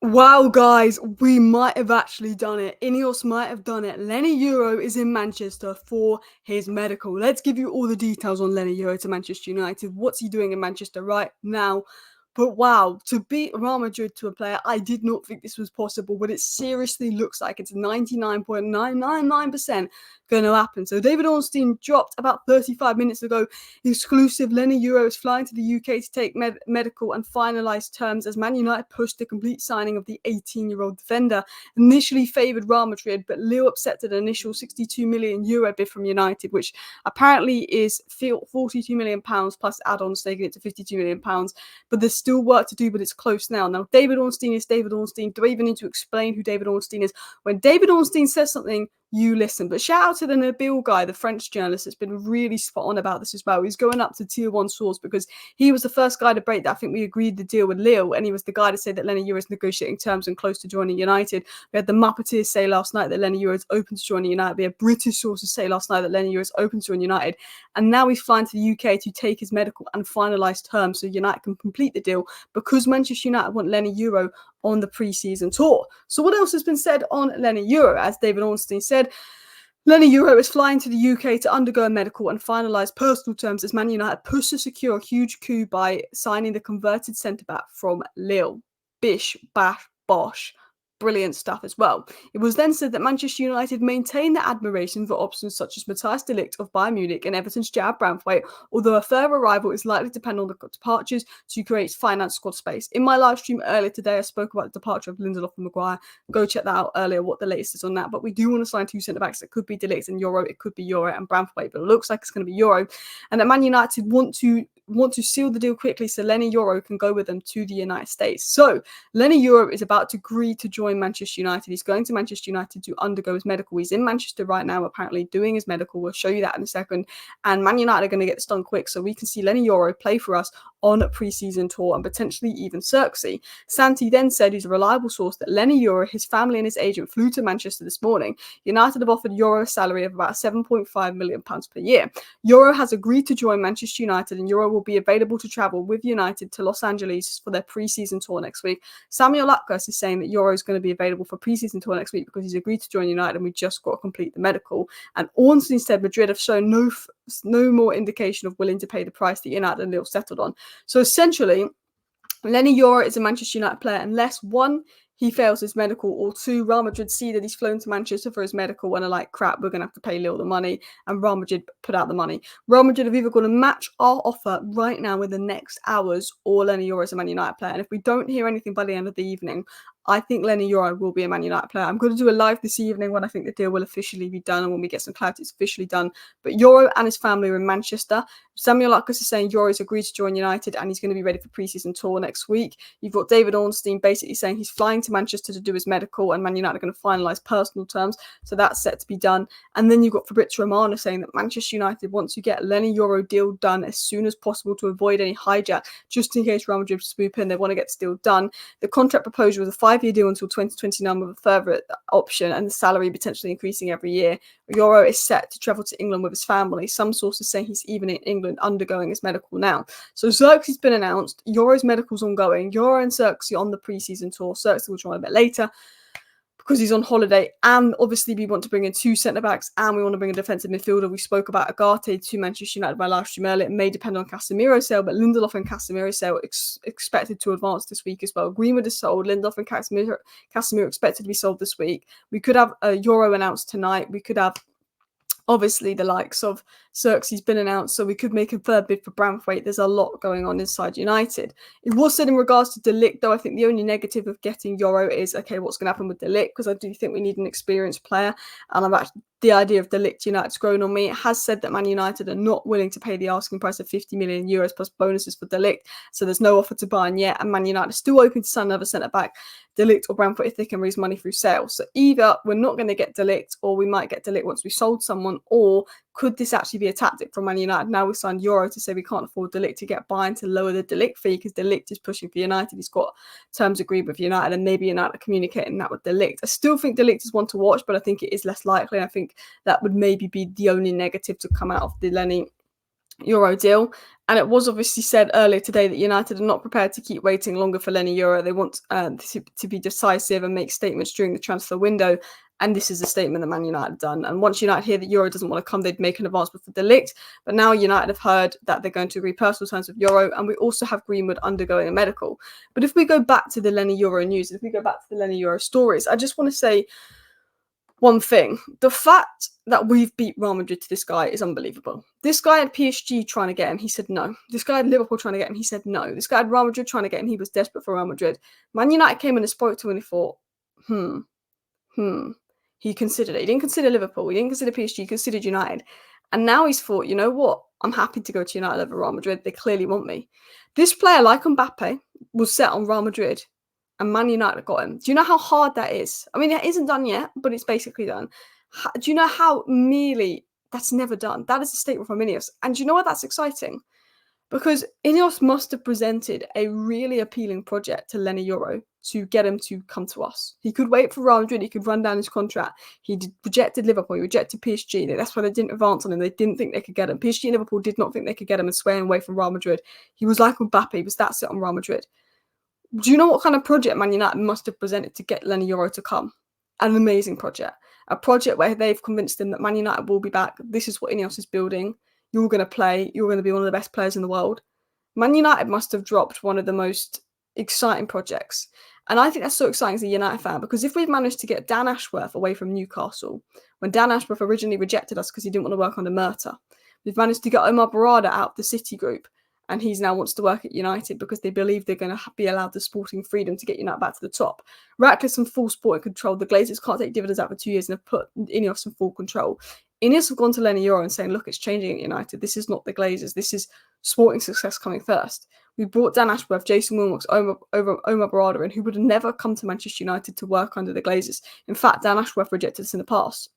Wow, guys, we might have actually done it. INEOS might have done it. Leny Yoro is in Manchester for his medical. Let's give you all the details on Leny Yoro to Manchester United. What's he doing in Manchester right now? But wow, to beat Real Madrid to a player, I did not think this was possible, but it seriously looks like it's 99.999% going to happen. So David Ornstein dropped about 35 minutes ago. Exclusive, Leny Yoro is flying to the UK to take medical and finalise terms as Man United pushed the complete signing of the 18-year-old defender. Initially favoured Real Madrid, but Lille accepted an initial €62 million bid from United, which apparently is £42 million plus add-ons, taking it to £52 million. But there's still work to do, but it's close now. Now, David Ornstein is David Ornstein. Do I even need to explain who David Ornstein is? When David Ornstein says something, you listen. But shout out to the Nabil guy, the French journalist, that's been really spot on about this as well. He's going up to tier 1 source because he was the first guy to break that. I think we agreed the deal with Lille, and he was the guy to say that Leny Yoro is negotiating terms and close to joining United. We had the Muppeteers say last night that Leny Yoro is open to joining United. We had British sources say last night that Leny Yoro is open to join United. And now he's flying to the UK to take his medical and finalise terms so United can complete the deal because Manchester United want Leny Yoro on the pre-season tour. So what else has been said on Leny Yoro? As David Ornstein said, Leny Yoro is flying to the UK to undergo a medical and finalise personal terms as Man United push to secure a huge coup by signing the converted centre-back from Lille. Bish, bash, bosh. Brilliant stuff as well. It was then said that Manchester United maintain their admiration for options such as Matthijs de Ligt of Bayern Munich and Everton's Jared Branthwaite, although a further arrival is likely to depend on the departures to create finance squad space. In my live stream earlier today, I spoke about the departure of Lindelof and Maguire. Go check that out earlier, what the latest is on that. But we do want to sign 2 centre-backs. It could be de Ligt and Yoro, it could be Yoro and Branthwaite, but it looks like it's going to be Yoro. And that Man United want to seal the deal quickly so Leny Yoro can go with them to the United States. So Leny Yoro is about to agree to join Manchester United. He's going to Manchester United to undergo his medical. He's in Manchester right now, apparently doing his medical. We'll show you that in a second. And Man United are going to get this done quick so we can see Leny Yoro play for us on a pre-season tour and potentially even Cirksey. Santi then said he's a reliable source that Leny Yoro, his family and his agent flew to Manchester this morning. United have offered Yoro a salary of about £7.5 million per year. Yoro has agreed to join Manchester United and Yoro will be available to travel with United to Los Angeles for their pre-season tour next week. Samuel Lapkus is saying that Yoro is going to be available for pre-season tour next week because he's agreed to join United and we just got to complete the medical. And Ornstein said Madrid have shown no more indication of willing to pay the price that United and Lille settled on. So essentially, Leny Yoro is a Manchester United player unless 1, he fails his medical, or 2, Real Madrid see that he's flown to Manchester for his medical and are like, crap, we're going to have to pay Lille the money, and Real Madrid put out the money. Real Madrid have either got to match our offer right now in the next hours, or Leny Yoro is a Man United player. And if we don't hear anything by the end of the evening, I think Leny Yoro will be a Man United player. I'm going to do a live this evening when I think the deal will officially be done and when we get some clarity, it's officially done. But Yoro and his family are in Manchester. Samuel Lapkus is saying Yoro's agreed to join United and he's going to be ready for pre-season tour next week. You've got David Ornstein basically saying he's flying to Manchester to do his medical and Man United are going to finalise personal terms. So that's set to be done. And then you've got Fabrizio Romano saying that Manchester United want to get Leny Yoro deal done as soon as possible to avoid any hijack, just in case Real Madrid swoop in. They want to get this deal done. The contract proposal was a 5-year deal until 2029 with a further option and the salary potentially increasing every year. Yoro is set to travel to England with his family. Some sources say he's even in England undergoing his medical now. So Cirksey's been announced. Yoro's medical's ongoing. Yoro and Cirksey on the pre-season tour. Cirksey will join a bit later because he's on holiday, and obviously we want to bring in 2 centre-backs and we want to bring a defensive midfielder. We spoke about Agate to Manchester United by live stream earlier. It may depend on Casemiro's sale, but Lindelof and Casemiro's sale expected to advance this week as well. Greenwood is sold. Lindelof and Casemiro expected to be sold this week. We could have a Yoro announced tonight. We could have obviously the likes of Cirksey's been announced, so we could make a third bid for Branthwaite. There's a lot going on inside United. It was said in regards to de Ligt, though, I think the only negative of getting Yoro is, okay, what's going to happen with de Ligt? Because I do think we need an experienced player, and the idea of de Ligt United's grown on me. It has said that Man United are not willing to pay the asking price of €50 million plus bonuses for de Ligt, so there's no offer to Bayern yet, and Man United are still open to sign another centre-back, de Ligt or Branthwaite, if they can raise money through sales. So either we're not going to get de Ligt, or we might get de Ligt once we sold someone, or could this actually be a tactic from Man United? Now we signed Yoro to say we can't afford de Ligt to get Bayern to lower the de Ligt fee because de Ligt is pushing for United. He's got terms agreed with United and maybe United are communicating that with de Ligt. I still think de Ligt is one to watch, but I think it is less likely. I think that would maybe be the only negative to come out of the Leny Euro deal. And it was obviously said earlier today that United are not prepared to keep waiting longer for Leny Yoro. They want to be decisive and make statements during the transfer window. And this is a statement that Man United have done. And once United hear that Euro doesn't want to come, they'd make an advancement for De Ligt. But now United have heard that they're going to agree personal terms with Euro. And we also have Greenwood undergoing a medical. But if we go back to the Leny Yoro news, if we go back to the Leny Yoro stories, I just want to say one thing. The fact that we've beat Real Madrid to this guy is unbelievable. This guy had PSG trying to get him. He said no. This guy had Liverpool trying to get him. He said no. This guy had Real Madrid trying to get him. He was desperate for Real Madrid. Man United came in and spoke to him and he thought, He considered it. He didn't consider Liverpool. He didn't consider PSG. He considered United. And now he's thought, you know what? I'm happy to go to United over Real Madrid. They clearly want me. This player, like Mbappe, was set on Real Madrid. And Man United got him. Do you know how hard that is? I mean, it isn't done yet, but it's basically done. Do you know how merely that's never done? That is a statement from INEOS. And do you know what? That's exciting? Because INEOS must have presented a really appealing project to Leny Yoro to get him to come to us. He could wait for Real Madrid. He could run down his contract. He rejected Liverpool. He rejected PSG. That's why they didn't advance on him. They didn't think they could get him. PSG and Liverpool did not think they could get him and sway him away from Real Madrid. He was like Mbappe. He was that set on Real Madrid. Do you know what kind of project Man United must have presented to get Leny Yoro to come? An amazing project. A project where they've convinced him that Man United will be back. This is what INEOS is building. You're going to play. You're going to be one of the best players in the world. Man United must have dropped one of the most exciting projects. And I think that's so exciting as a United fan, because if we've managed to get Dan Ashworth away from Newcastle, when Dan Ashworth originally rejected us because he didn't want to work under Murta, we've managed to get Omar Barada out of the City group. And he's now wants to work at United because they believe they're going to be allowed the sporting freedom to get United back to the top. Ratcliffe and full sporting control. The Glazers can't take dividends out for 2 years and have put INEOS in full control. INEOS have gone to Leny Yoro and saying, look, it's changing at United. This is not the Glazers. This is sporting success coming first. We brought Dan Ashworth, Jason Wilmot, Omar Barada in, who would have never come to Manchester United to work under the Glazers. In fact, Dan Ashworth rejected us in the past.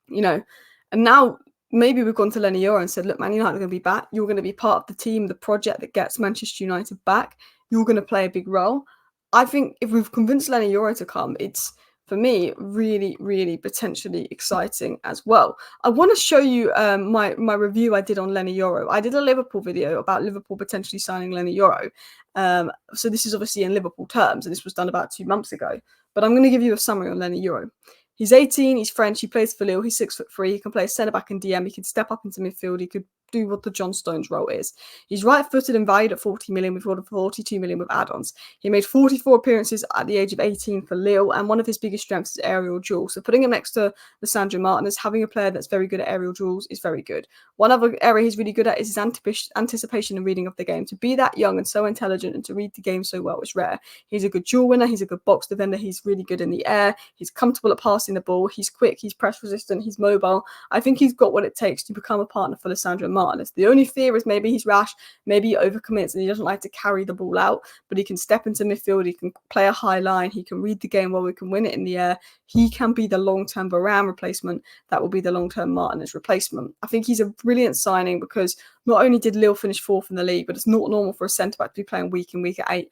And now maybe we've gone to Leny Yoro and said, look, Man United are going to be back. You're going to be part of the team, the project that gets Manchester United back. You're going to play a big role. I think if we've convinced Leny Yoro to come, it's, for me, really, really potentially exciting as well. I want to show you my review I did on Leny Yoro. I did a Liverpool video about Liverpool potentially signing Leny Yoro. So this is obviously in Liverpool terms, and this was done about 2 months ago. But I'm going to give you a summary on Leny Yoro. He's 18, he's French, he plays for Lille, he's 6'3", he can play centre-back and DM, he can step up into midfield, he could do what the John Stones role is. He's right-footed and valued at 40 million, with 42 million with add-ons. He made 44 appearances at the age of 18 for Lille, and one of his biggest strengths is aerial duels. So putting him next to Lisandro Martinez, having a player that's very good at aerial duels is very good. One other area he's really good at is his anticipation and reading of the game. To be that young and so intelligent and to read the game so well is rare. He's a good duel winner, he's a good box defender, he's really good in the air, he's comfortable at passing the ball, he's quick, he's press resistant, he's mobile. I think he's got what it takes to become a partner for Lisandro Martinez. The only fear is maybe he's rash, maybe he overcommits and he doesn't like to carry the ball out, but he can step into midfield, he can play a high line, he can read the game well, we can win it in the air. He can be the long-term Varane replacement. That will be the long-term Martinez replacement. I think he's a brilliant signing because not only did Lille finish 4th in the league, but it's not normal for a centre-back to be playing week in, week at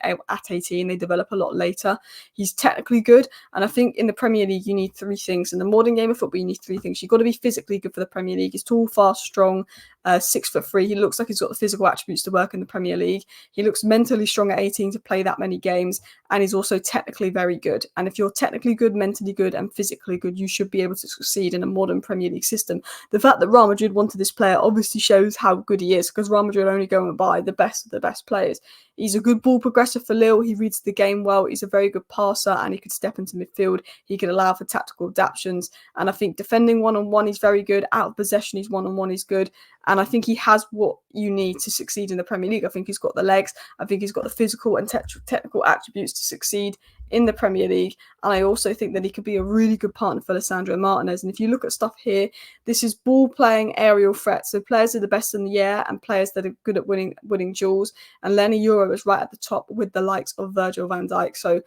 18. They develop a lot later. He's technically good, and I think in the Premier League you need 3 things. In the modern game of football you need 3 things. You've got to be physically good for the Premier League. He's tall, fast, strong, 6'3". He looks like he's got the physical attributes to work in the Premier League. He looks mentally strong at 18 to play that many games, and he's also technically very good. And if you're technically good, mentally good, and physically good, you should be able to succeed in a modern Premier League system. The fact that Real Madrid wanted this player obviously shows how good he is, because Real Madrid only go and buy the best of the best players. He's a good ball progressor for Lille. He reads the game well. He's a very good passer, and he could step into midfield. He could allow for tactical adaptations. And I think defending one-on-one, he's very good. Out of possession, he's one-on-one, he's good. And I think he has what you need to succeed in the Premier League. I think he's got the legs. I think he's got the physical and technical attributes to succeed in the Premier League. And I also think that he could be a really good partner for Lisandro Martinez. And if you look at stuff here, this is ball playing aerial threats. So players are the best in the air and players that are good at winning duels. And Leny Yoro is right at the top with the likes of Virgil van Dijk. So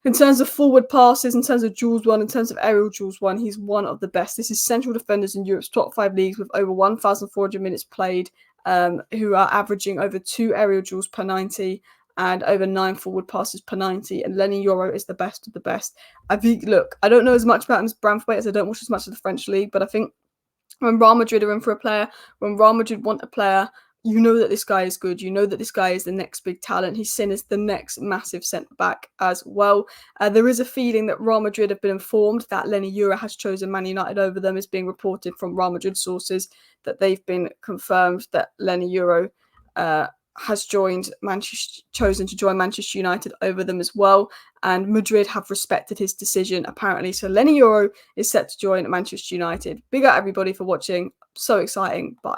in terms of forward passes, in terms of duels won, in terms of aerial duels won, he's one of the best. This is central defenders in Europe's top 5 leagues with over 1,400 minutes played, who are averaging over 2 aerial duels per 90 and over 9 forward passes per 90. And Leny Yoro is the best of the best. I think, look, I don't know as much about him as Branthwaite, as I don't watch as much of the French league, but I think when Real Madrid are in for a player, when Real Madrid want a player, you know that this guy is good. You know that this guy is the next big talent. He's seen as the next massive centre-back as well. There is a feeling that Real Madrid have been informed that Leny Yoro has chosen Man United over them. Is being reported from Real Madrid sources that they've been confirmed that Leny Yoro has chosen to join Manchester United over them as well. And Madrid have respected his decision, apparently. So Leny Yoro is set to join Manchester United. Big up everybody for watching. So exciting. Bye.